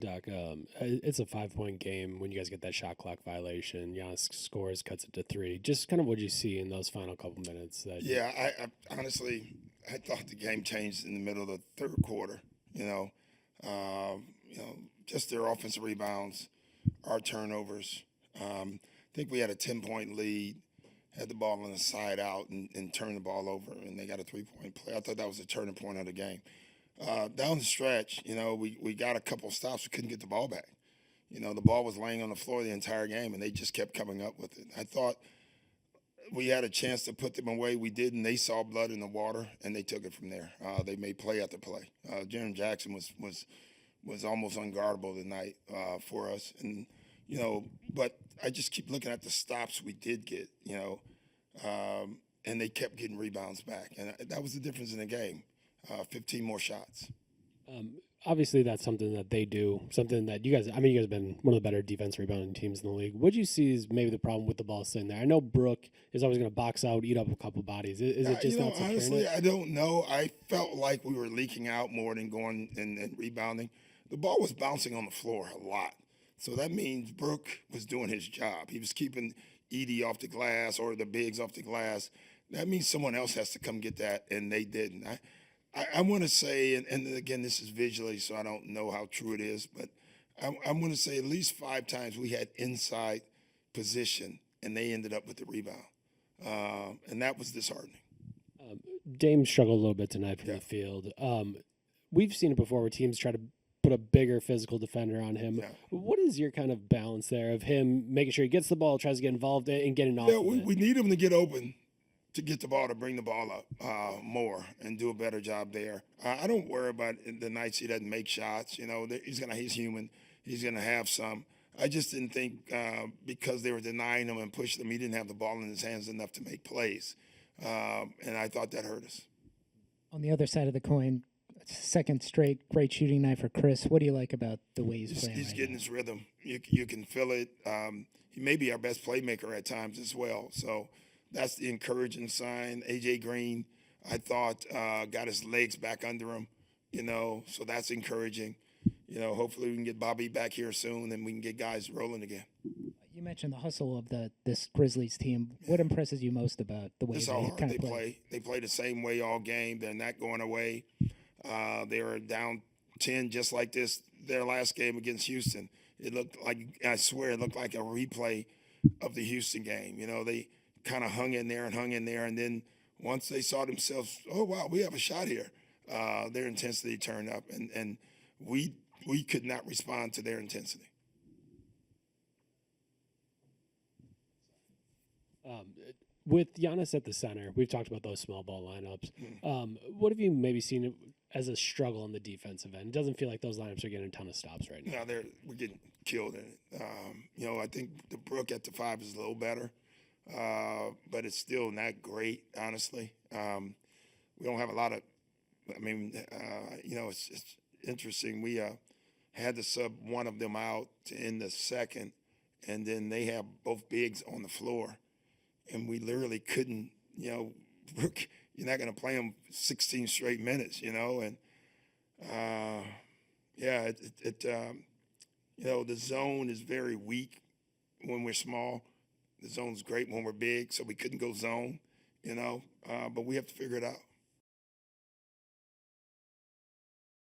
Doc, it's a 5 point game when you guys get that shot clock violation. Giannis scores, cuts it to three. Just kind of what you see in those final couple minutes. Yeah, I honestly I thought the game changed in the middle of the third quarter. You know, just their offensive rebounds, our turnovers. I think we had a 10-point lead, had the ball on the side out, and turned the ball over, and they got a 3-point play. I thought that was a turning point of the game. Down the stretch, we got a couple stops. We couldn't get the ball back. The ball was laying on the floor the entire game, and they just kept coming up with it. I thought we had a chance to put them away. We did, and they saw blood in the water, and they took it from there. They made play after play. Jaren Jackson was almost unguardable tonight for us, and but I just keep looking at the stops we did get, and they kept getting rebounds back, and that was the difference in the game. 15 more shots. Obviously, that's something that they do. Something that you guys have been one of the better defense rebounding teams in the league. What do you see is maybe the problem with the ball sitting there? I know Brooke is always going to box out, eat up a couple bodies. Is it just not securing honestly, it? I don't know. I felt like we were leaking out more than going and rebounding. The ball was bouncing on the floor a lot. So that means Brooke was doing his job. He was keeping Edie off the glass or the bigs off the glass. That means someone else has to come get that, and they didn't. I want to say, and again, this is visually, so I don't know how true it is, but I want to say at least 5 times we had inside position, and they ended up with the rebound. And that was disheartening. Dame struggled a little bit tonight from the field. We've seen it before where teams try to put a bigger physical defender on him. Yeah. What is your kind of balance there of him making sure he gets the ball, tries to get involved, and getting off of it? We need him to get open, to get the ball, to bring the ball up more and do a better job there. I don't worry about the nights he doesn't make shots. He's human. He's gonna have some. I just didn't think because they were denying him and pushing him, he didn't have the ball in his hands enough to make plays, and I thought that hurt us. On the other side of the coin, second straight great shooting night for Chris. What do you like about the way he's playing? He's getting his rhythm. You can feel it. He may be our best playmaker at times as well. So that's the encouraging sign. AJ Green, I thought, got his legs back under him, so that's encouraging. Hopefully we can get Bobby back here soon and we can get guys rolling again. You mentioned the hustle of this Grizzlies team. What impresses you most about the way That's how hard they play? They play the same way all game. They're not going away. They were down 10 just like this, their last game against Houston. It looked like, I swear, it looked like a replay of the Houston game. They kind of hung in there, and then once they saw themselves, oh, wow, we have a shot here, their intensity turned up, and we could not respond to their intensity. With Giannis at the center, we've talked about those small ball lineups. What have you maybe seen as a struggle on the defensive end? It doesn't feel like those lineups are getting a ton of stops right now. No, we're getting killed in it. I think the Brook at the 5 is a little better, but it's still not great, honestly. We don't have a lot of – it's interesting. We had to sub one of them out to end the second, and then they have both bigs on the floor. And we literally couldn't, Brooke, you're not going to play him 16 straight minutes, and the zone is very weak when we're small. The zone's great when we're big, so we couldn't go zone, but we have to figure it out.